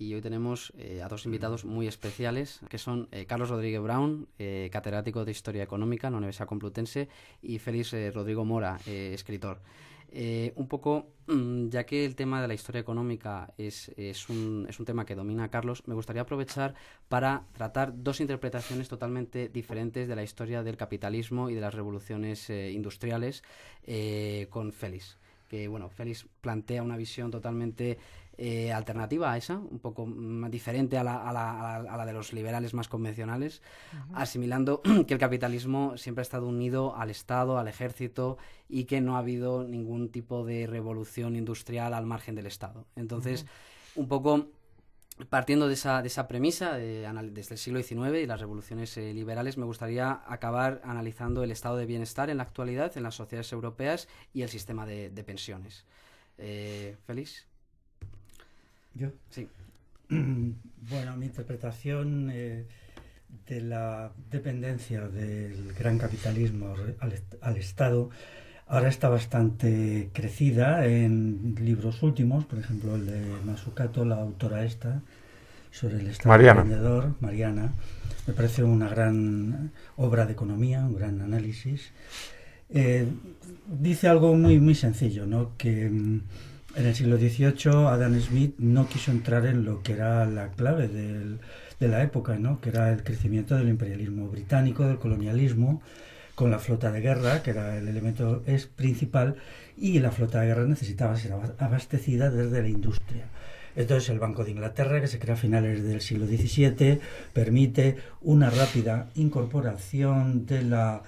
y hoy tenemos a dos invitados muy especiales, que son Carlos Rodríguez Brown, catedrático de Historia Económica en la Universidad Complutense, y Félix Rodrigo Mora, escritor. Un poco, ya que el tema de la historia económica es un tema que domina Carlos, me gustaría aprovechar para tratar dos interpretaciones totalmente diferentes de la historia del capitalismo y de las revoluciones industriales con Félix. Que bueno, Félix plantea una visión totalmente alternativa a esa, un poco más diferente a la de los liberales más convencionales, asimilando que el capitalismo siempre ha estado unido al Estado, al ejército, y que no ha habido ningún tipo de revolución industrial al margen del Estado. Entonces, un poco partiendo de esa premisa desde el siglo XIX y las revoluciones liberales, me gustaría acabar analizando el estado de bienestar en la actualidad en las sociedades europeas y el sistema de pensiones. ¿Félix? ¿Yo? Sí. Bueno, mi interpretación de la dependencia del gran capitalismo al Estado ahora está bastante crecida en libros últimos, por ejemplo el de Mazzucato, la autora esta, sobre el Estado emprendedor, Mariana. Me parece una gran obra de economía, un gran análisis. Dice algo muy sencillo, ¿no? Que en el siglo XVIII Adam Smith no quiso entrar en lo que era la clave de la época, ¿no? Que era el crecimiento del imperialismo británico, del colonialismo, con la flota de guerra, que era el elemento principal, y la flota de guerra necesitaba ser abastecida desde la industria. Entonces el Banco de Inglaterra, que se crea a finales del siglo XVII, permite una rápida incorporación de la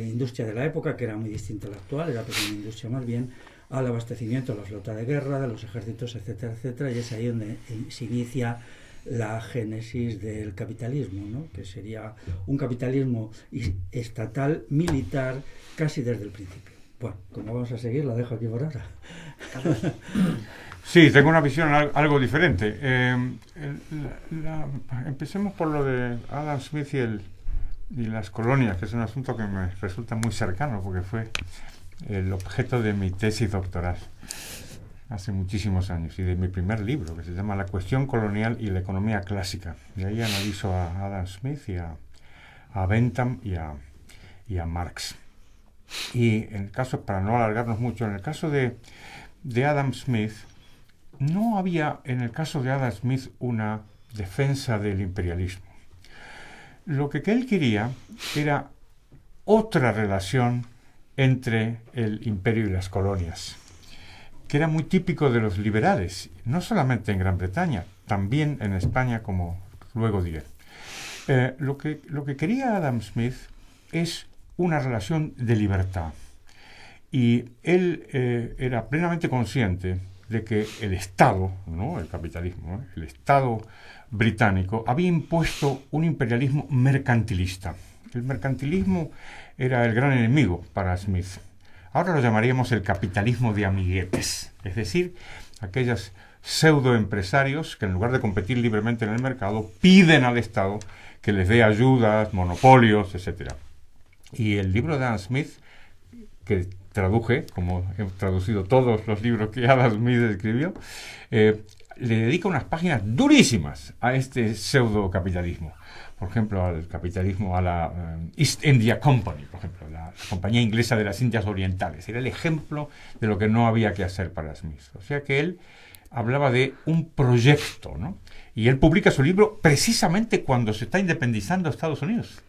industria de la época, que era muy distinta a la actual, era pequeña industria más bien, al abastecimiento de la flota de guerra, de los ejércitos, etcétera, etcétera, y es ahí donde se inicia la génesis del capitalismo, ¿no? Que sería un capitalismo estatal, militar, casi desde el principio. Bueno, como vamos a seguir, la dejo aquí por ahora. Sí, tengo una visión algo diferente. Empecemos por lo de Adam Smith y las colonias, que es un asunto que me resulta muy cercano, porque fue el objeto de mi tesis doctoral hace muchísimos años, y de mi primer libro, que se llama La cuestión colonial y la economía clásica. Y ahí analizo a Adam Smith y a Bentham y a Marx. Y en el caso, para no alargarnos mucho, en el caso de Adam Smith, no había en el caso de Adam Smith una defensa del imperialismo. Lo que él quería era otra relación entre el imperio y las colonias, que era muy típico de los liberales, no solamente en Gran Bretaña, también en España, como luego diré. Lo que quería Adam Smith es una relación de libertad. Y él era plenamente consciente de que el Estado, no el capitalismo, ¿no? El Estado británico había impuesto un imperialismo mercantilista. El mercantilismo era el gran enemigo para Smith. Ahora lo llamaríamos el capitalismo de amiguetes, es decir, aquellos pseudoempresarios que en lugar de competir libremente en el mercado piden al Estado que les dé ayudas, monopolios, etc. Y el libro de Adam Smith, que traduje, como he traducido todos los libros que Adam Smith escribió, le dedica unas páginas durísimas a este pseudocapitalismo. Por ejemplo, al capitalismo, a la East India Company, por ejemplo, la compañía inglesa de las Indias Orientales. Era el ejemplo de lo que no había que hacer para Smith. O sea que él hablaba de un proyecto, ¿no? Y él publica su libro precisamente cuando se está independizando Estados Unidos.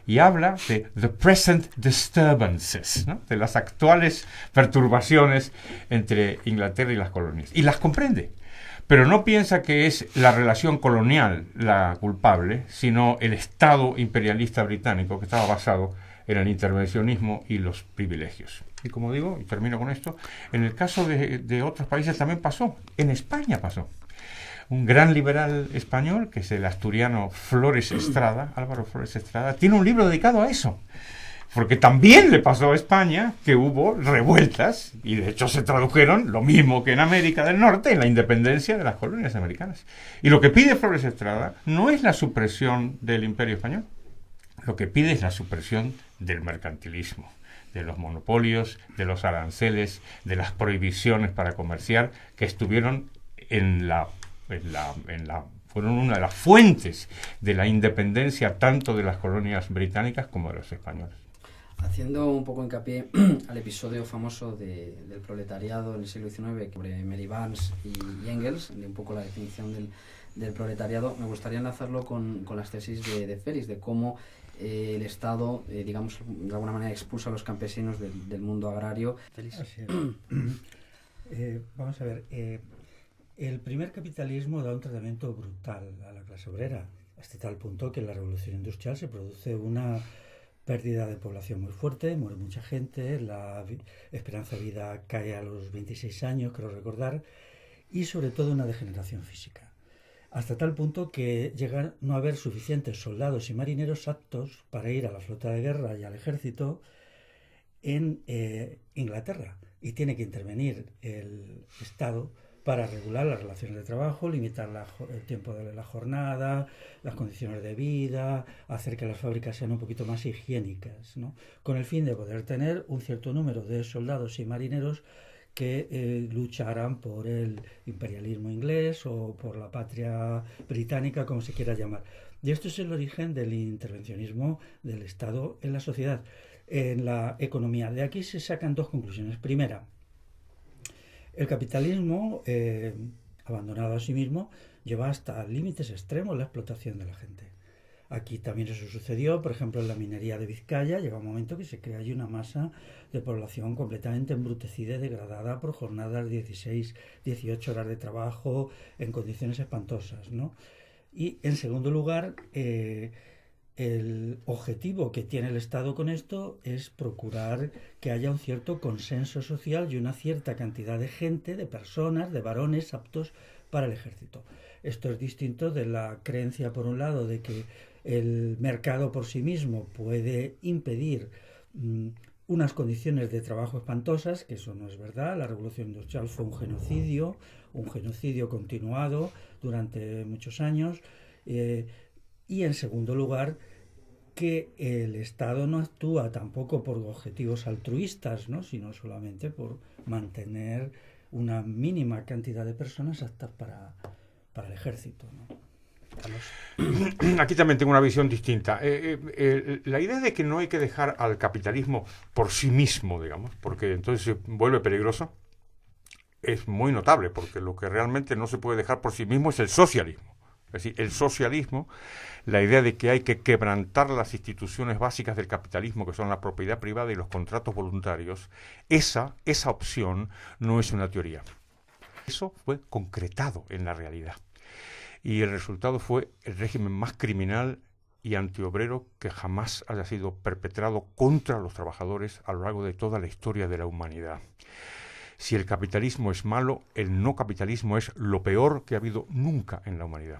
Y habla de the present disturbances, ¿no? De las actuales perturbaciones entre Inglaterra y las colonias. Y las comprende. Pero no piensa que es la relación colonial la culpable, sino el Estado imperialista británico, que estaba basado en el intervencionismo y los privilegios. Y como digo, y termino con esto, en el caso de otros países también pasó. En España pasó. Un gran liberal español, que es el asturiano Flores Estrada, Álvaro Flores Estrada, tiene un libro dedicado a eso. Porque también le pasó a España que hubo revueltas, y de hecho se tradujeron, lo mismo que en América del Norte, en la independencia de las colonias americanas. Y lo que pide Flores Estrada no es la supresión del Imperio Español, lo que pide es la supresión del mercantilismo, de los monopolios, de los aranceles, de las prohibiciones para comerciar, que estuvieron en la fueron una de las fuentes de la independencia tanto de las colonias británicas como de los españoles. Haciendo un poco hincapié al episodio famoso del proletariado en el siglo XIX, sobre Mary Barnes y Engels, de un poco la definición del proletariado, me gustaría enlazarlo con las tesis de Félix, de cómo el Estado, digamos, de alguna manera expulsa a los campesinos del mundo agrario. Félix. Así es. Vamos a ver, el primer capitalismo da un tratamiento brutal a la clase obrera, hasta tal punto que en la revolución industrial se produce una pérdida de población muy fuerte, muere mucha gente, la esperanza de vida cae a los 26 años, creo recordar, y sobre todo una degeneración física. Hasta tal punto que llega no a haber suficientes soldados y marineros aptos para ir a la flota de guerra y al ejército en Inglaterra. Y tiene que intervenir el Estado para regular las relaciones de trabajo, limitar el tiempo de la jornada, las condiciones de vida, hacer que las fábricas sean un poquito más higiénicas, ¿no? Con el fin de poder tener un cierto número de soldados y marineros que lucharan por el imperialismo inglés o por la patria británica, como se quiera llamar. Y esto es el origen del intervencionismo del Estado en la sociedad, en la economía. De aquí se sacan dos conclusiones. Primera, el capitalismo, abandonado a sí mismo, lleva hasta límites extremos la explotación de la gente. Aquí también eso sucedió, por ejemplo, en la minería de Vizcaya, llega un momento que se crea allí una masa de población completamente embrutecida y degradada por jornadas de 16, 18 horas de trabajo en condiciones espantosas, ¿no? Y, en segundo lugar, el objetivo que tiene el Estado con esto es procurar que haya un cierto consenso social y una cierta cantidad de gente, de personas, de varones aptos para el ejército. Esto es distinto de la creencia, por un lado, de que el mercado por sí mismo puede impedir unas condiciones de trabajo espantosas, que eso no es verdad. La revolución industrial fue un genocidio continuado durante muchos años. Y en segundo lugar, que el Estado no actúa tampoco por objetivos altruistas, ¿no?, sino solamente por mantener una mínima cantidad de personas aptas para el ejército, ¿no? Carlos. Aquí también tengo una visión distinta. La idea de que no hay que dejar al capitalismo por sí mismo, digamos, porque entonces se vuelve peligroso, es muy notable, porque lo que realmente no se puede dejar por sí mismo es el socialismo. Es decir, el socialismo, la idea de que hay que quebrantar las instituciones básicas del capitalismo, que son la propiedad privada y los contratos voluntarios, esa opción no es una teoría. Eso fue concretado en la realidad. Y el resultado fue el régimen más criminal y antiobrero que jamás haya sido perpetrado contra los trabajadores a lo largo de toda la historia de la humanidad. Si el capitalismo es malo, el no capitalismo es lo peor que ha habido nunca en la humanidad.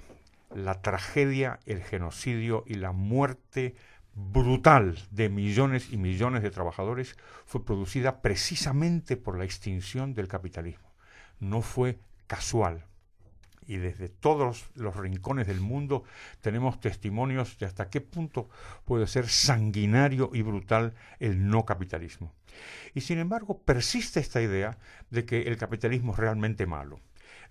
La tragedia, el genocidio y la muerte brutal de millones y millones de trabajadores fue producida precisamente por la extinción del capitalismo. No fue casual. Y desde todos los rincones del mundo tenemos testimonios de hasta qué punto puede ser sanguinario y brutal el no capitalismo. Y sin embargo persiste esta idea de que el capitalismo es realmente malo.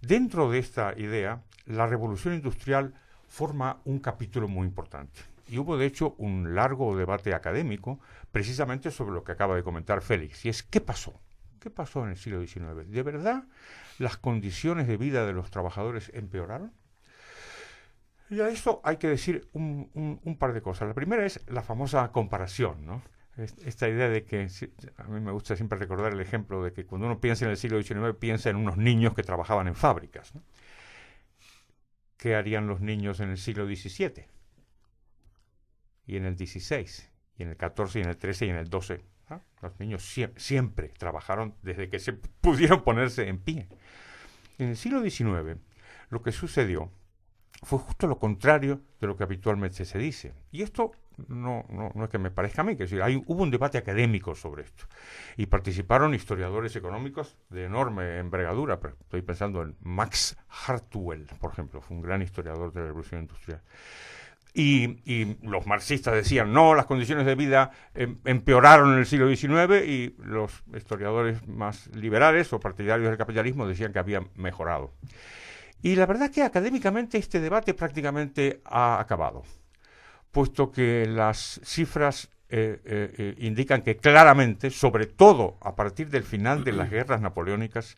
Dentro de esta idea, la revolución industrial forma un capítulo muy importante. Y hubo de hecho un largo debate académico precisamente sobre lo que acaba de comentar Félix, y es ¿qué pasó? ¿Qué pasó en el siglo XIX? ¿De verdad las condiciones de vida de los trabajadores empeoraron? Y a esto hay que decir un par de cosas. La primera es la famosa comparación, ¿no? Esta idea de que, a mí me gusta siempre recordar el ejemplo de que cuando uno piensa en el siglo XIX, piensa en unos niños que trabajaban en fábricas, ¿no? ¿Qué harían los niños en el siglo XVII? Y en el XVI, y en el XIV, y en el XIII, y en el XII. ¿Ah? Los niños siempre trabajaron desde que se pudieron ponerse en pie. En el siglo XIX, lo que sucedió fue justo lo contrario de lo que habitualmente se dice. Y esto no es que me parezca a mí, que hubo un debate académico sobre esto. Y participaron historiadores económicos de enorme envergadura. Estoy pensando en Max Hartwell, por ejemplo, fue un gran historiador de la Revolución Industrial. Y los marxistas decían, no, las condiciones de vida empeoraron en el siglo XIX, y los historiadores más liberales o partidarios del capitalismo decían que habían mejorado. Y la verdad que académicamente este debate prácticamente ha acabado, puesto que las cifras indican que claramente, sobre todo a partir del final de las guerras napoleónicas,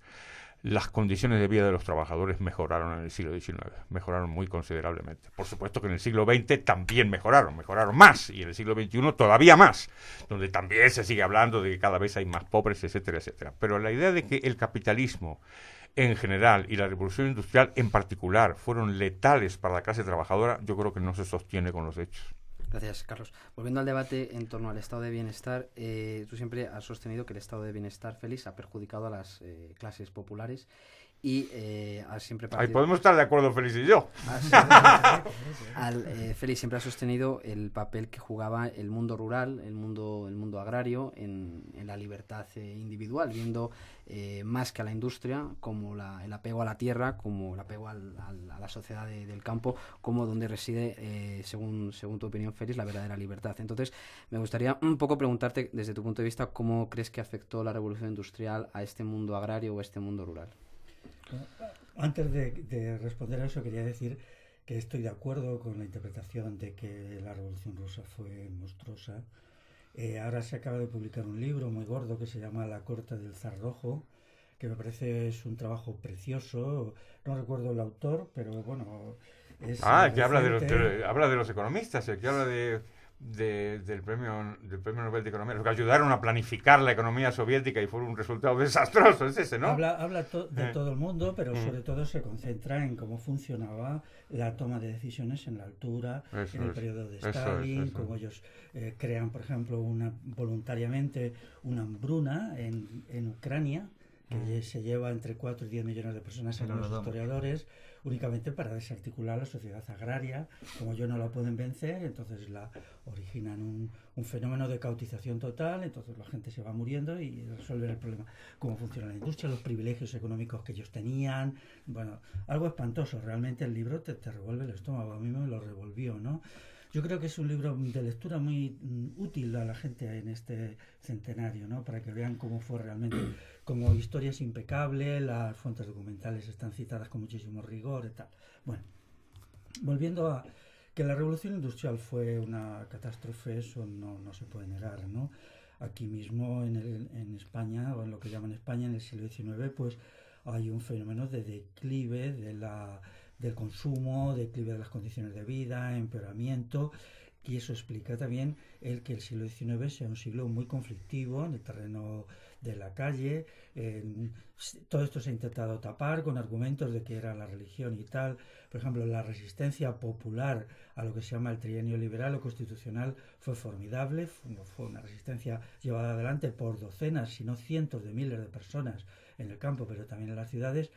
las condiciones de vida de los trabajadores mejoraron en el siglo XIX, mejoraron muy considerablemente. Por supuesto que en el siglo XX también mejoraron más, y en el siglo XXI todavía más, donde también se sigue hablando de que cada vez hay más pobres, etcétera, etcétera. Pero la idea de que el capitalismo en general y la revolución industrial en particular fueron letales para la clase trabajadora, yo creo que no se sostiene con los hechos. Gracias, Carlos. Volviendo al debate en torno al estado de bienestar, tú siempre has sostenido que el estado de bienestar, Félix, ha perjudicado a las clases populares y has siempre partido... Ahí podemos estar de acuerdo, Félix y yo. Félix siempre ha sostenido el papel que jugaba el mundo rural, el mundo agrario en la libertad individual, viendo más que a la industria como el apego a la tierra, como el apego a la sociedad del campo, como donde reside, según tu opinión, Félix, la verdadera libertad. Entonces, me gustaría un poco preguntarte, desde tu punto de vista, ¿cómo crees que afectó la revolución industrial a este mundo agrario o a este mundo rural? Antes de responder a eso, quería decir que estoy de acuerdo con la interpretación de que la Revolución Rusa fue monstruosa. Ahora se acaba de publicar un libro muy gordo que se llama La corte del zar rojo, que me parece es un trabajo precioso. No recuerdo el autor, pero bueno... que habla de los economistas, que habla del premio Nobel de Economía, los que ayudaron a planificar la economía soviética y fue un resultado desastroso, es ese, ¿no? Habla de todo el mundo, pero sobre todo se concentra en cómo funcionaba la toma de decisiones en la altura, en el periodo de Stalin, cómo ellos crean, por ejemplo, voluntariamente una hambruna en Ucrania, que se lleva entre 4 y 10 millones de personas según los historiadores, únicamente para desarticular la sociedad agraria. Como ellos no la pueden vencer, entonces originan un fenómeno de cautización total, entonces la gente se va muriendo y resuelven el problema. Cómo funciona la industria, los privilegios económicos que ellos tenían, bueno, algo espantoso. Realmente el libro te revuelve el estómago, a mí me lo revolvió, ¿no? Yo creo que es un libro de lectura muy útil a la gente en este centenario, ¿no? Para que vean cómo fue realmente. Como historia es impecable, las fuentes documentales están citadas con muchísimo rigor y tal. Bueno, volviendo a que la revolución industrial fue una catástrofe, eso no se puede negar, ¿no? Aquí mismo en España, o en lo que llaman España en el siglo XIX, pues hay un fenómeno de declive del consumo, declive de las condiciones de vida, empeoramiento, y eso explica también que el siglo XIX sea un siglo muy conflictivo en el terreno de la calle. Todo esto se ha intentado tapar con argumentos de que era la religión y tal. Por ejemplo, la resistencia popular a lo que se llama el trienio liberal o constitucional fue formidable, fue una resistencia llevada adelante por docenas, si no cientos de miles de personas en el campo, pero también en las ciudades,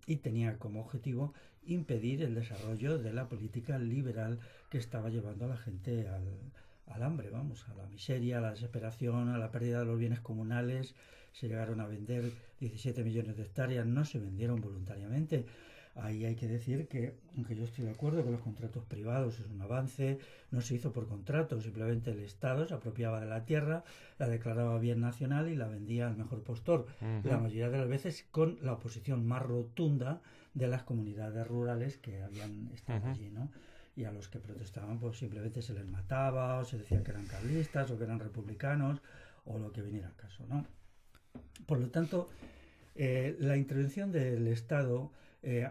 y tenía como objetivo impedir el desarrollo de la política liberal que estaba llevando a la gente al hambre, vamos, a la miseria, a la desesperación, a la pérdida de los bienes comunales. Se llegaron a vender 17 millones de hectáreas, no se vendieron voluntariamente. Ahí hay que decir que, aunque yo estoy de acuerdo que los contratos privados es un avance, no se hizo por contrato, simplemente el Estado se apropiaba de la tierra, la declaraba bien nacional y la vendía al mejor postor, la mayoría de las veces con la oposición más rotunda de las comunidades rurales que habían estado allí, ¿no? Y a los que protestaban pues simplemente se les mataba, o se decía que eran carlistas o que eran republicanos, o lo que viniera al caso, ¿no? Por lo tanto, la intervención del Estado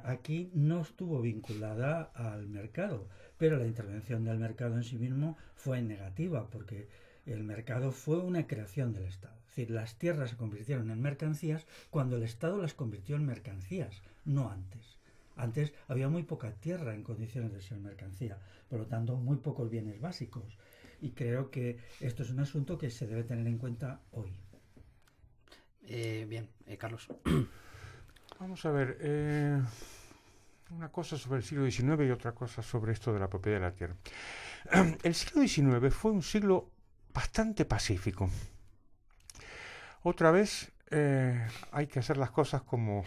aquí no estuvo vinculada al mercado, pero la intervención del mercado en sí mismo fue negativa, porque el mercado fue una creación del Estado. Es decir, las tierras se convirtieron en mercancías cuando el Estado las convirtió en mercancías, no antes. Antes había muy poca tierra en condiciones de ser mercancía, por lo tanto muy pocos bienes básicos. Y creo que esto es un asunto que se debe tener en cuenta hoy. Bien, Carlos. Vamos a ver, una cosa sobre el siglo XIX y otra cosa sobre esto de la propiedad de la tierra. El siglo XIX fue un siglo bastante pacífico. Otra vez hay que hacer las cosas como...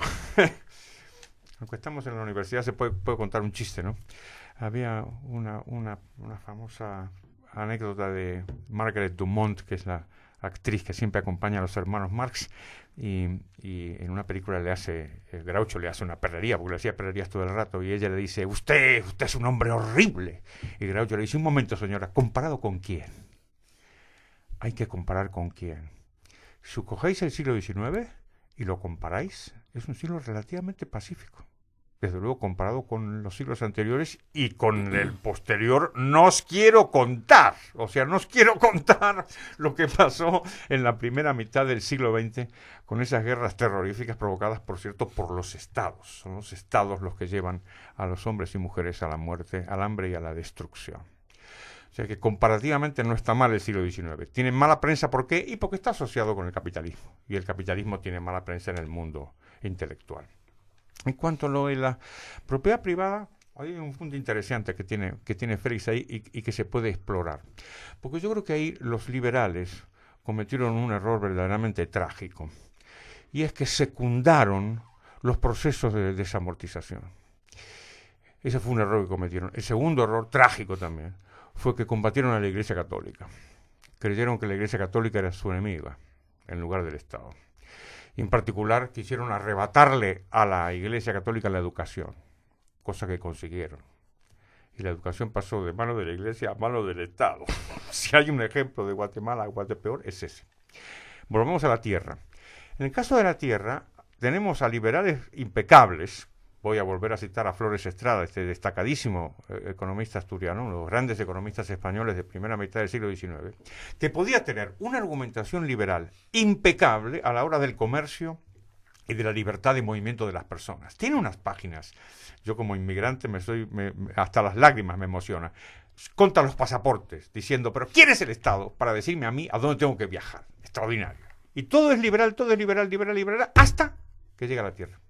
Aunque estamos en la universidad se puede contar un chiste, ¿no? Había una famosa anécdota de Margaret Dumont, que es la actriz que siempre acompaña a los hermanos Marx, y en una película el Groucho le hace una perrería, porque le hacía perrerías todo el rato, y ella le dice, usted es un hombre horrible. Y Groucho le dice, un momento, señora, ¿comparado con quién? Hay que comparar con quién. Si cogéis el siglo XIX y lo comparáis, es un siglo relativamente pacífico. Desde luego, comparado con los siglos anteriores y con el posterior, no os quiero contar. O sea, no os quiero contar lo que pasó en la primera mitad del siglo XX con esas guerras terroríficas provocadas, por cierto, por los estados. Son los estados los que llevan a los hombres y mujeres a la muerte, al hambre y a la destrucción. O sea que comparativamente no está mal el siglo XIX. Tiene mala prensa, ¿por qué? Y porque está asociado con el capitalismo. Y el capitalismo tiene mala prensa en el mundo intelectual. En cuanto a lo de la propiedad privada, hay un punto interesante que tiene Félix ahí y que se puede explorar. Porque yo creo que ahí los liberales cometieron un error verdaderamente trágico. Y es que secundaron los procesos de desamortización. Ese fue un error que cometieron. El segundo error, trágico también, fue que combatieron a la Iglesia Católica. Creyeron que la Iglesia Católica era su enemiga, en lugar del Estado. Y en particular quisieron arrebatarle a la Iglesia Católica la educación, cosa que consiguieron. Y la educación pasó de mano de la Iglesia a mano del Estado. Si hay un ejemplo de Guatemala, Guatepeor, es ese. Volvemos a la tierra. En el caso de la tierra, tenemos a liberales impecables. Voy a volver a citar a Flores Estrada, este destacadísimo economista asturiano, uno de los grandes economistas españoles de primera mitad del siglo XIX, que podía tener una argumentación liberal impecable a la hora del comercio y de la libertad de movimiento de las personas. Tiene unas páginas, yo como inmigrante hasta las lágrimas me emociona, contra los pasaportes, diciendo, pero ¿quién es el Estado para decirme a mí a dónde tengo que viajar? Extraordinario. Y todo es liberal, liberal, hasta que llega a la tierra.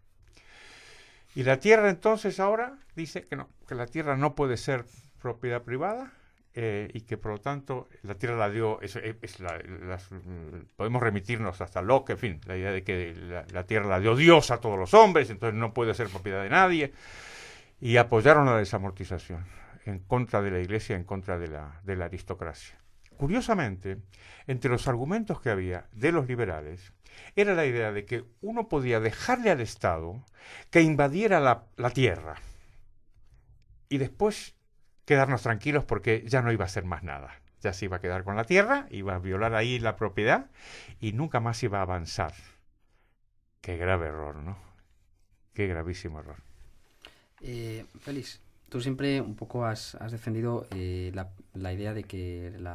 Y la tierra entonces ahora dice que no, que la tierra no puede ser propiedad privada y que por lo tanto la tierra la dio, podemos remitirnos hasta Locke, en fin, la idea de que la tierra la dio Dios a todos los hombres, entonces no puede ser propiedad de nadie, y apoyaron la desamortización en contra de la Iglesia, en contra de la aristocracia. Curiosamente, entre los argumentos que había de los liberales, era la idea de que uno podía dejarle al Estado que invadiera la tierra y después quedarnos tranquilos porque ya no iba a hacer más nada. Ya se iba a quedar con la tierra, iba a violar ahí la propiedad y nunca más iba a avanzar. Qué grave error, ¿no? Qué gravísimo error. Félix, tú siempre un poco has defendido la idea de que el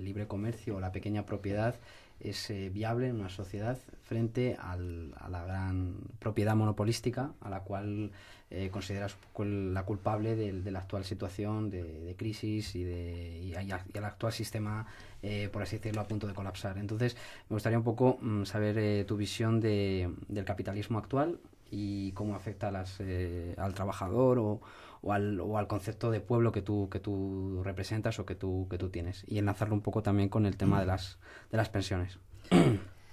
libre comercio o la pequeña propiedad es viable en una sociedad frente a la gran propiedad monopolística a la cual consideras un poco la culpable de la actual situación de crisis y al actual sistema, por así decirlo, a punto de colapsar. Entonces, me gustaría un poco saber tu visión del capitalismo actual y cómo afecta al trabajador o al concepto de pueblo que tú representas o que tú tienes, y enlazarlo un poco también con el tema de las pensiones.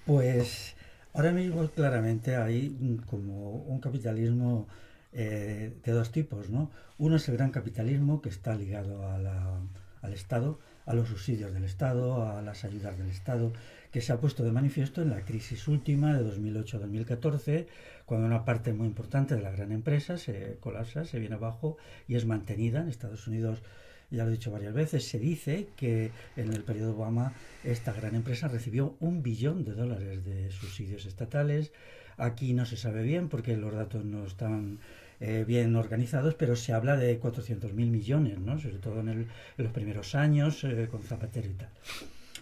Pues ahora mismo claramente hay como un capitalismo de dos tipos, ¿no? Uno es el gran capitalismo, que está ligado al Estado, a los subsidios del Estado, a las ayudas del Estado, que se ha puesto de manifiesto en la crisis última de 2008-2014, cuando una parte muy importante de la gran empresa se colapsa, se viene abajo y es mantenida en Estados Unidos. Ya lo he dicho varias veces, se dice que en el periodo Obama esta gran empresa recibió $1 billón de subsidios estatales. Aquí no se sabe bien porque los datos no están bien organizados, pero se habla de 400.000 millones, ¿no? Sobre todo en los primeros años con Zapatero y tal.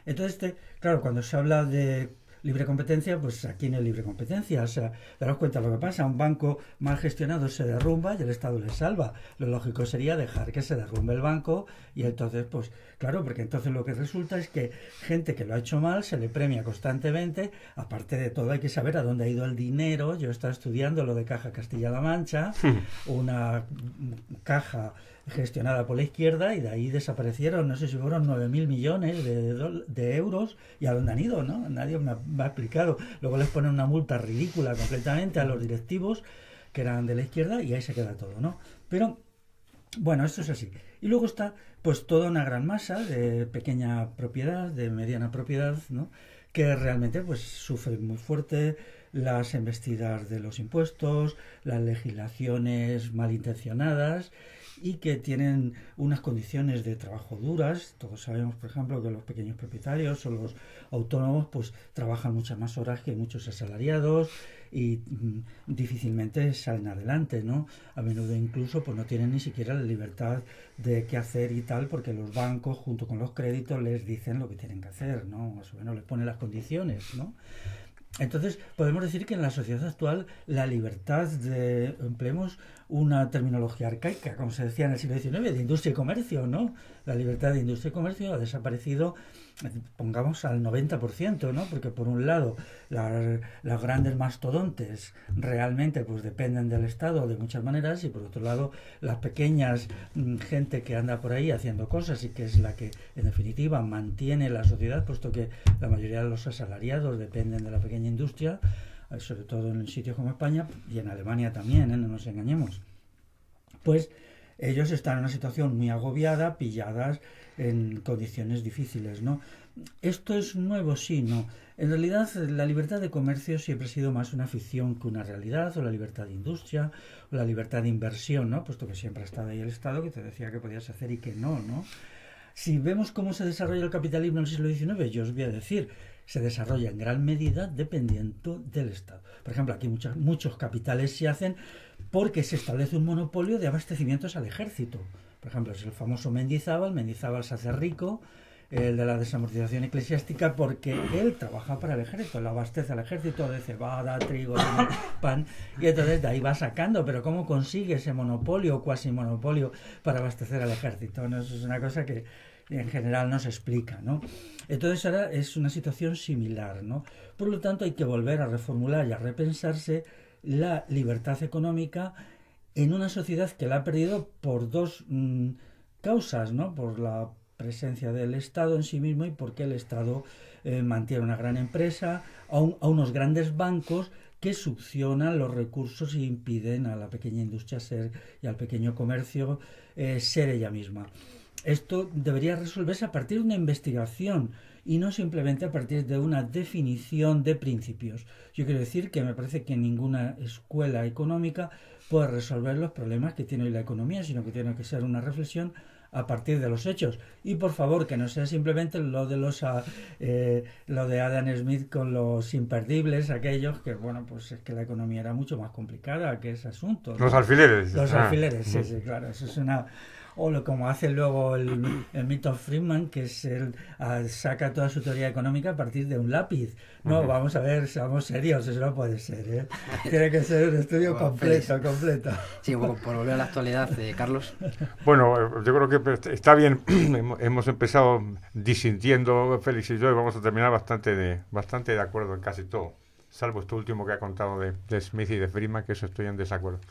Entonces, claro, cuando se habla de libre competencia, pues aquí no hay libre competencia. O sea, daros cuenta lo que pasa, un banco mal gestionado se derrumba y el Estado le salva. Lo lógico sería dejar que se derrumbe el banco y entonces, pues claro, porque entonces lo que resulta es que gente que lo ha hecho mal se le premia constantemente. Aparte de todo, hay que saber a dónde ha ido el dinero. Yo estaba estudiando lo de Caja Castilla-La Mancha, una caja gestionada por la izquierda, y de ahí desaparecieron, no sé si fueron 9.000 millones de euros, y a dónde han ido, ¿no? Nadie me ha explicado. Luego les ponen una multa ridícula completamente a los directivos que eran de la izquierda y ahí se queda todo, ¿no? Pero Bueno, esto es así. Y luego está pues toda una gran masa de pequeña propiedad, de mediana propiedad, ¿no? Que realmente pues sufren muy fuerte las embestidas de los impuestos, las legislaciones malintencionadas y que tienen unas condiciones de trabajo duras. Todos sabemos, por ejemplo, que los pequeños propietarios o los autónomos pues trabajan muchas más horas que muchos asalariados y difícilmente salen adelante, ¿no? A menudo incluso pues no tienen ni siquiera la libertad de qué hacer y tal, porque los bancos junto con los créditos les dicen lo que tienen que hacer, ¿no? Más o menos les ponen las condiciones, ¿no? Entonces, podemos decir que en la sociedad actual la libertad de, empleemos una terminología arcaica, como se decía en el siglo XIX, de industria y comercio, ¿no? La libertad de industria y comercio ha desaparecido, pongamos, al 90%, ¿no? Porque por un lado, las grandes mastodontes realmente pues dependen del Estado de muchas maneras y por otro lado, las pequeñas gente que anda por ahí haciendo cosas y que es la que en definitiva mantiene la sociedad, puesto que la mayoría de los asalariados dependen de la pequeña industria, sobre todo en sitios como España y en Alemania también, no nos engañemos. Pues ellos están en una situación muy agobiada, pilladas en condiciones difíciles, ¿no? ¿Esto es nuevo? Sí, no. En realidad, la libertad de comercio siempre ha sido más una ficción que una realidad, o la libertad de industria, o la libertad de inversión, ¿no? Puesto que siempre ha estado ahí el Estado que te decía que podías hacer y que no, ¿no? Si vemos cómo se desarrolla el capitalismo en el siglo XIX, yo os voy a decir, se desarrolla en gran medida dependiendo del Estado. Por ejemplo, aquí muchos capitales se hacen porque se establece un monopolio de abastecimientos al ejército. Por ejemplo, es el famoso Mendizábal se hace rico, el de la desamortización eclesiástica, porque él trabaja para el ejército, le abastece al ejército de cebada, trigo, pan, y entonces de ahí va sacando. Pero ¿cómo consigue ese monopolio o cuasi monopolio para abastecer al ejército? ¿No? Eso es una cosa que en general no se explica, ¿no? Entonces ahora es una situación similar, ¿no? Por lo tanto hay que volver a reformular y a repensarse la libertad económica en una sociedad que la ha perdido por dos causas, ¿no? Por la presencia del Estado en sí mismo y porque el Estado mantiene una gran empresa, a unos grandes bancos que succionan los recursos y impiden a la pequeña industria ser y al pequeño comercio ser ella misma. Esto debería resolverse a partir de una investigación y no simplemente a partir de una definición de principios. Yo quiero decir que me parece que ninguna escuela económica puede resolver los problemas que tiene hoy la economía, sino que tiene que ser una reflexión a partir de los hechos. Y por favor, que no sea simplemente lo de Adam Smith con los imperdibles, aquellos que, bueno, pues es que la economía era mucho más complicada que ese asunto, ¿no? Los alfileres. Los alfileres, sí, claro, eso es una... O como hace luego el Milton Friedman, que es saca toda su teoría económica a partir de un lápiz. No, vamos a ver, seamos serios, eso no puede ser, ¿eh? Tiene que ser un estudio completo. Sí, bueno, por volver a la actualidad, Carlos. Bueno, yo creo que está bien. Hemos empezado disintiendo, Félix y yo, y vamos a terminar bastante de acuerdo en casi todo. Salvo esto último que ha contado de Smith y de Friedman, que eso estoy en desacuerdo.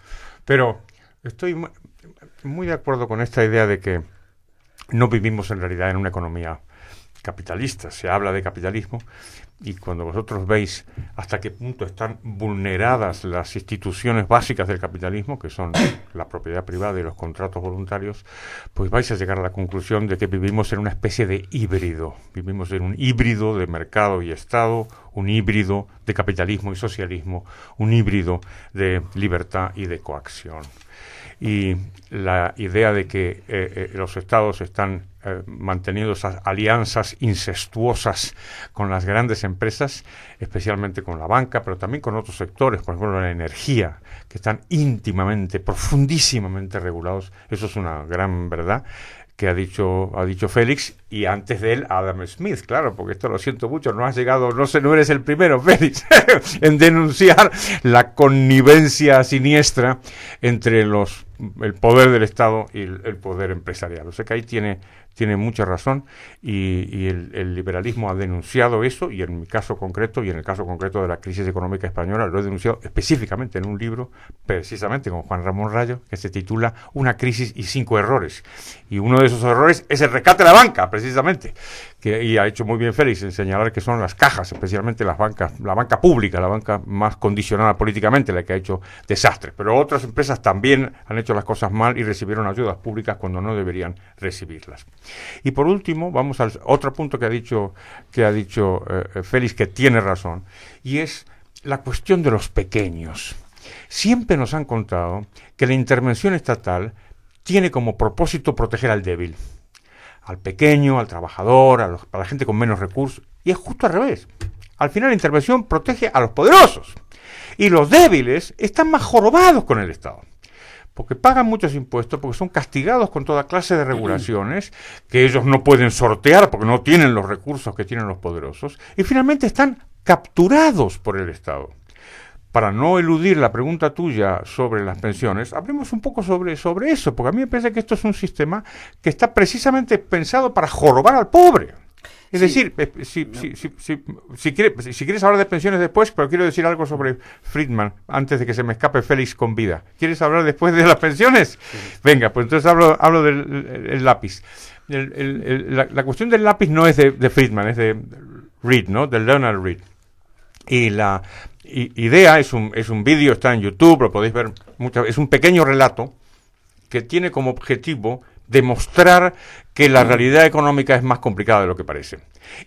Pero estoy muy de acuerdo con esta idea de que no vivimos en realidad en una economía capitalista. Se habla de capitalismo y cuando vosotros veis hasta qué punto están vulneradas las instituciones básicas del capitalismo, que son la propiedad privada y los contratos voluntarios, pues vais a llegar a la conclusión de que vivimos en una especie de híbrido. Vivimos en un híbrido de mercado y Estado, un híbrido de capitalismo y socialismo, un híbrido de libertad y de coacción. Y la idea de que los estados están manteniendo esas alianzas incestuosas con las grandes empresas, especialmente con la banca, pero también con otros sectores, por ejemplo la energía, que están íntimamente, profundísimamente regulados. Eso es una gran verdad que ha dicho Félix, y antes de él Adam Smith, claro, porque esto lo siento mucho, no eres el primero, Félix, en denunciar la connivencia siniestra entre el poder del Estado y el poder empresarial. O sea que ahí tiene mucha razón y el liberalismo ha denunciado eso, y en mi caso concreto y en el caso concreto de la crisis económica española lo he denunciado específicamente en un libro, precisamente con Juan Ramón Rayo, que se titula Una crisis y 5 errores. Y uno de esos errores es el rescate de la banca, precisamente, y ha hecho muy bien Félix en señalar que son las cajas, especialmente las bancas, la banca pública, la banca más condicionada políticamente, la que ha hecho desastres. Pero otras empresas también han hecho hecho las cosas mal y recibieron ayudas públicas cuando no deberían recibirlas. Y por último, vamos al otro punto que ha dicho Félix, que tiene razón, y es la cuestión de los pequeños. Siempre nos han contado que la intervención estatal tiene como propósito proteger al débil, al pequeño, al trabajador, a la gente con menos recursos, y es justo al revés. Al final la intervención protege a los poderosos, y los débiles están más jorobados con el Estado, porque pagan muchos impuestos, porque son castigados con toda clase de regulaciones que ellos no pueden sortear porque no tienen los recursos que tienen los poderosos, y finalmente están capturados por el Estado. Para no eludir la pregunta tuya sobre las pensiones, hablemos un poco sobre eso, porque a mí me parece que esto es un sistema que está precisamente pensado para jorobar al pobre. Es decir, si quieres hablar de pensiones después, pero quiero decir algo sobre Friedman, antes de que se me escape Félix con vida. ¿Quieres hablar después de las pensiones? Sí. Venga, pues entonces hablo del lápiz. La cuestión del lápiz no es de Friedman, es de Reed, ¿no? De Leonard Reed. Y la idea es un vídeo, está en YouTube, lo podéis ver es un pequeño relato que tiene como objetivo demostrar que la realidad económica es más complicada de lo que parece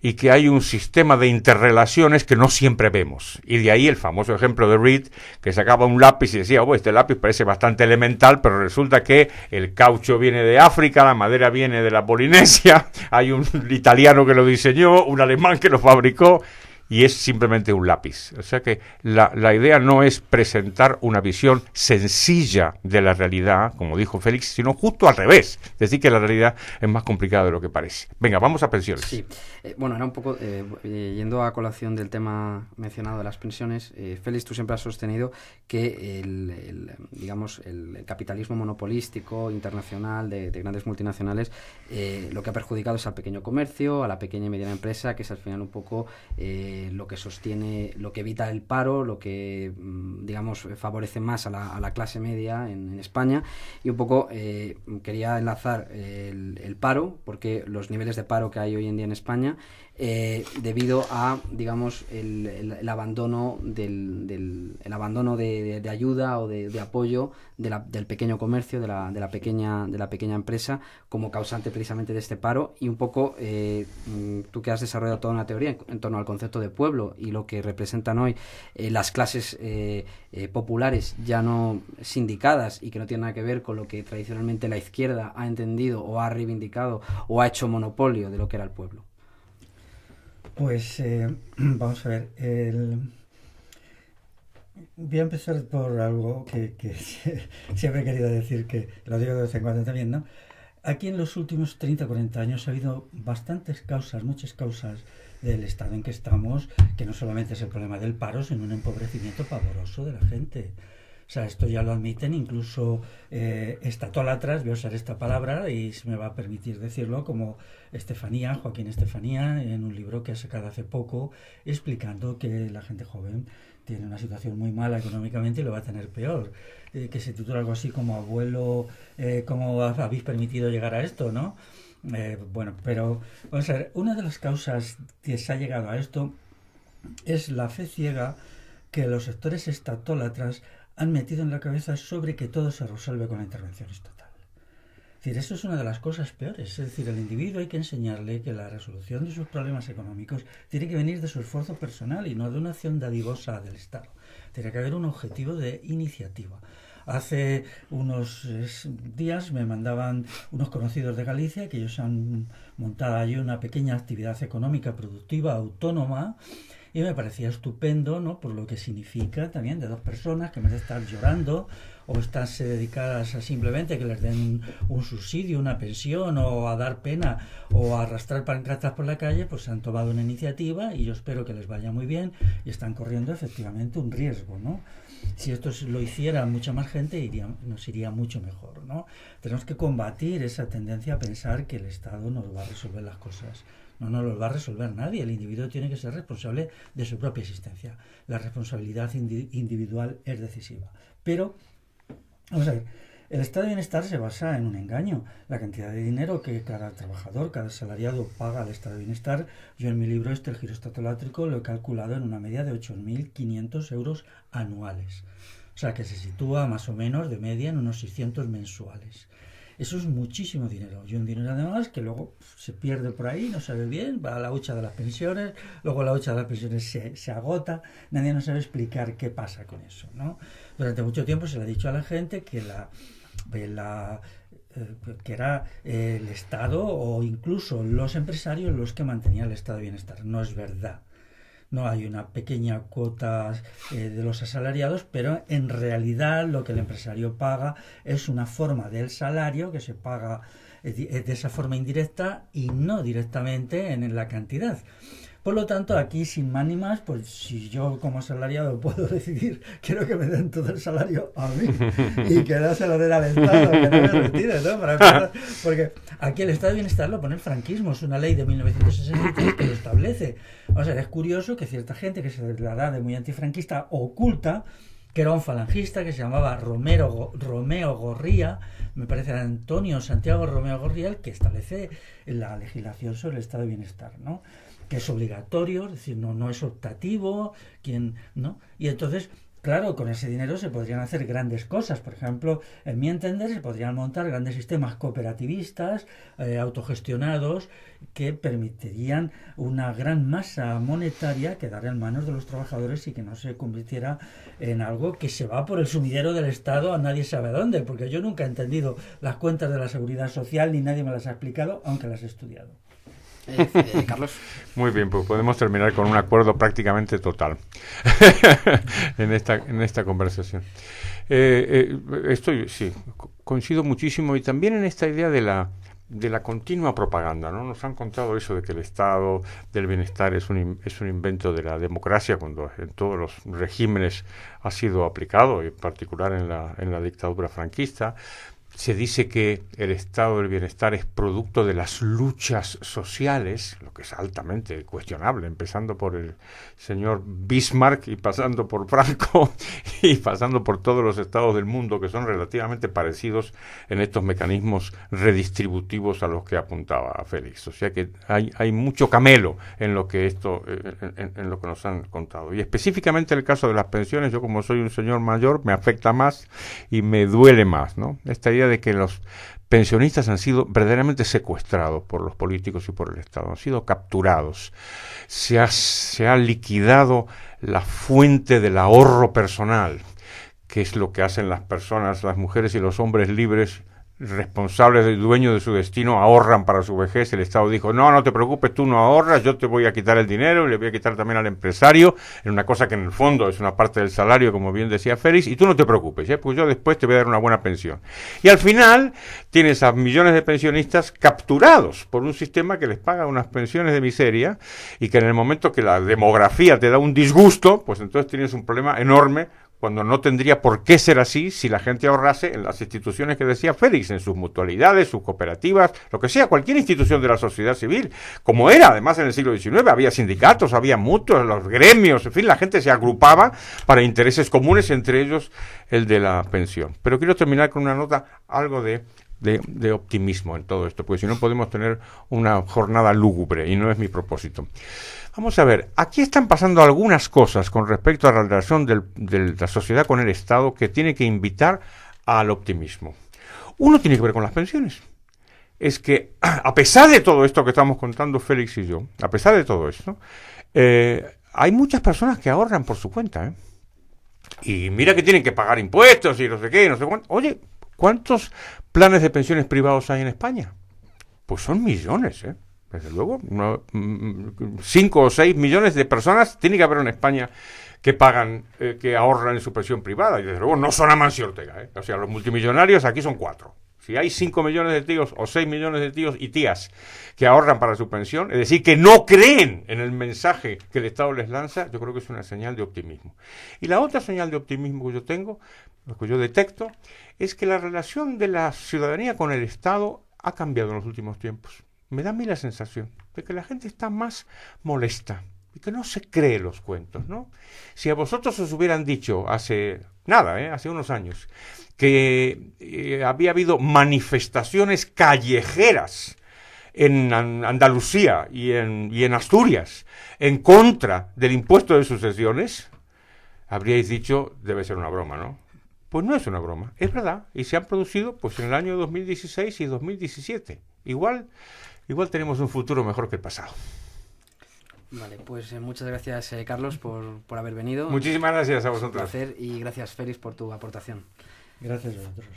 y que hay un sistema de interrelaciones que no siempre vemos. Y de ahí el famoso ejemplo de Reed, que sacaba un lápiz y decía, este lápiz parece bastante elemental, pero resulta que el caucho viene de África, la madera viene de la Polinesia, hay un italiano que lo diseñó, un alemán que lo fabricó, y es simplemente un lápiz. O sea que la idea no es presentar una visión sencilla de la realidad, como dijo Félix, sino justo al revés, decir que la realidad es más complicada de lo que parece. Venga, vamos a pensiones. Sí, era un poco, yendo a colación del tema mencionado de las pensiones, Félix, tú siempre has sostenido que el capitalismo monopolístico internacional de grandes multinacionales lo que ha perjudicado es al pequeño comercio, a la pequeña y mediana empresa, que es al final un poco lo que sostiene, lo que evita el paro, lo que favorece más a la clase media en España. Y un poco quería enlazar el paro, porque los niveles de paro que hay hoy en día en España, debido a el abandono el abandono de ayuda o de apoyo del pequeño comercio, de la pequeña empresa, como causante precisamente de este paro. Y un poco tú que has desarrollado toda una teoría en torno al concepto de pueblo y lo que representan hoy las clases populares, ya no sindicadas, y que no tienen nada que ver con lo que tradicionalmente la izquierda ha entendido o ha reivindicado o ha hecho monopolio de lo que era el pueblo. Pues vamos a ver, voy a empezar por algo que siempre he querido decir, que lo digo de vez en cuando también, ¿no? Aquí en los últimos 30 40 años ha habido muchas causas del estado en que estamos, que no solamente es el problema del paro, sino un empobrecimiento pavoroso de la gente. O sea, esto ya lo admiten incluso estatólatras, voy a usar esta palabra y se me va a permitir decirlo, como Joaquín Estefanía, en un libro que ha sacado hace poco, explicando que la gente joven tiene una situación muy mala económicamente y lo va a tener peor, que se titula algo así como Abuelo, ¿cómo habéis permitido llegar a esto?, ¿no? Pero vamos a ver, una de las causas que se ha llegado a esto es la fe ciega que los sectores estatólatras han metido en la cabeza sobre que todo se resuelve con la intervención estatal. Es decir, eso es una de las cosas peores. Es decir, al individuo hay que enseñarle que la resolución de sus problemas económicos tiene que venir de su esfuerzo personal y no de una acción dadivosa del Estado. Tiene que haber un objetivo de iniciativa. Hace unos días me mandaban unos conocidos de Galicia que ellos han montado allí una pequeña actividad económica productiva autónoma, y me parecía estupendo, ¿no?, por lo que significa también de dos personas que en vez de estar llorando o estarse dedicadas a simplemente que les den un subsidio, una pensión, o a dar pena o a arrastrar pancartas por la calle, pues han tomado una iniciativa y yo espero que les vaya muy bien, y están corriendo efectivamente un riesgo, ¿no? Si esto lo hiciera mucha más gente, nos iría mucho mejor, ¿no? Tenemos que combatir esa tendencia a pensar que el Estado nos va a resolver las cosas. No nos lo va a resolver nadie. El individuo tiene que ser responsable de su propia existencia. La responsabilidad individual es decisiva. Pero, vamos a ver, el estado de bienestar se basa en un engaño. La cantidad de dinero que cada trabajador, cada asalariado paga al estado de bienestar, yo en mi libro El giro estatolátrico lo he calculado en una media de 8.500 euros anuales. O sea, que se sitúa más o menos de media en unos 600 mensuales. Eso es muchísimo dinero. Y un dinero además que luego se pierde por ahí, no sabe bien, va a la hucha de las pensiones, luego la hucha de las pensiones se agota, nadie no sabe explicar qué pasa con eso, ¿no? Durante mucho tiempo se le ha dicho a la gente que que era el Estado o incluso los empresarios los que mantenían el estado de bienestar. No es verdad. No, hay una pequeña cuota de los asalariados, pero en realidad lo que el empresario paga es una forma del salario que se paga de esa forma indirecta y no directamente en la cantidad. Por lo tanto, aquí sin más ni más, pues si yo como asalariado puedo decidir, quiero que me den todo el salario a mí y que no se lo den al Estado, que no me retire, ¿no? Porque aquí el Estado de Bienestar lo pone el franquismo, es una ley de 1963 que lo establece. O sea, es curioso que cierta gente que se la da de muy antifranquista oculta, que era un falangista que se llamaba Romeo Gorría, me parece Antonio Santiago Romeo Gorría, el que establece la legislación sobre el Estado de Bienestar, ¿no? Que es obligatorio, es decir, no es optativo, ¿no? Y entonces, claro, con ese dinero se podrían hacer grandes cosas. Por ejemplo, en mi entender, se podrían montar grandes sistemas cooperativistas, autogestionados, que permitirían una gran masa monetaria quedar en manos de los trabajadores y que no se convirtiera en algo que se va por el sumidero del Estado a nadie sabe dónde, porque yo nunca he entendido las cuentas de la Seguridad Social ni nadie me las ha explicado, aunque las he estudiado. Carlos. Muy bien, pues podemos terminar con un acuerdo prácticamente total en esta conversación. Coincido muchísimo y también en esta idea de la continua propaganda, ¿no? Nos han contado eso de que el estado del bienestar es un invento de la democracia, cuando en todos los regímenes ha sido aplicado, en particular en la dictadura franquista. Se dice que el estado del bienestar es producto de las luchas sociales, lo que es altamente cuestionable, empezando por el señor Bismarck y pasando por Franco y pasando por todos los estados del mundo que son relativamente parecidos en estos mecanismos redistributivos a los que apuntaba Félix. O sea que hay mucho camelo en lo que en lo que nos han contado. Y específicamente el caso de las pensiones, yo como soy un señor mayor, me afecta más y me duele más, ¿no? Esta idea de que los pensionistas han sido verdaderamente secuestrados por los políticos y por el Estado, han sido capturados, se ha liquidado la fuente del ahorro personal, que es lo que hacen las personas, las mujeres y los hombres libres, responsables del dueño de su destino, ahorran para su vejez. El Estado dijo, no te preocupes, tú no ahorras, yo te voy a quitar el dinero y le voy a quitar también al empresario, en una cosa que en el fondo es una parte del salario, como bien decía Félix, y tú no te preocupes, pues yo después te voy a dar una buena pensión. Y al final tienes a millones de pensionistas capturados por un sistema que les paga unas pensiones de miseria y que en el momento que la demografía te da un disgusto, pues entonces tienes un problema enorme, cuando no tendría por qué ser así si la gente ahorrase en las instituciones que decía Félix, en sus mutualidades, sus cooperativas, lo que sea, cualquier institución de la sociedad civil, como era además en el siglo XIX, había sindicatos, había mutuos, los gremios, en fin, la gente se agrupaba para intereses comunes, entre ellos el de la pensión. Pero quiero terminar con una nota, algo de optimismo en todo esto, porque si no podemos tener una jornada lúgubre y no es mi propósito. Vamos a ver, aquí están pasando algunas cosas con respecto a la relación de la sociedad con el Estado que tiene que invitar al optimismo. Uno tiene que ver con las pensiones. Es que, a pesar de todo esto que estamos contando Félix y yo, a pesar de todo esto, hay muchas personas que ahorran por su cuenta, ¿eh? Y mira que tienen que pagar impuestos y no sé qué, y no sé cuánto. Oye, ¿cuántos planes de pensiones privados hay en España? Pues son millones, ¿eh? Desde luego, 5 o 6 millones de personas tiene que haber en España que pagan, que ahorran en su pensión privada. Y desde luego no son Amancio Ortega, ¿eh? O sea, los multimillonarios aquí son 4. Si hay 5 millones de tíos o 6 millones de tíos y tías que ahorran para su pensión, es decir, que no creen en el mensaje que el Estado les lanza, yo creo que es una señal de optimismo. Y la otra señal de optimismo que yo tengo, lo que yo detecto, es que la relación de la ciudadanía con el Estado ha cambiado en los últimos tiempos. Me da a mí la sensación de que la gente está más molesta y que no se cree los cuentos, ¿no? Si a vosotros os hubieran dicho hace unos años, que había habido manifestaciones callejeras en Andalucía y en Asturias en contra del impuesto de sucesiones, habríais dicho, debe ser una broma, ¿no? Pues no es una broma, es verdad, y se han producido pues en el año 2016 y 2017. Igual tenemos un futuro mejor que el pasado. Vale, pues muchas gracias, Carlos, por haber venido. Muchísimas gracias a vosotros. Un placer, y gracias, Félix, por tu aportación. Gracias a vosotros.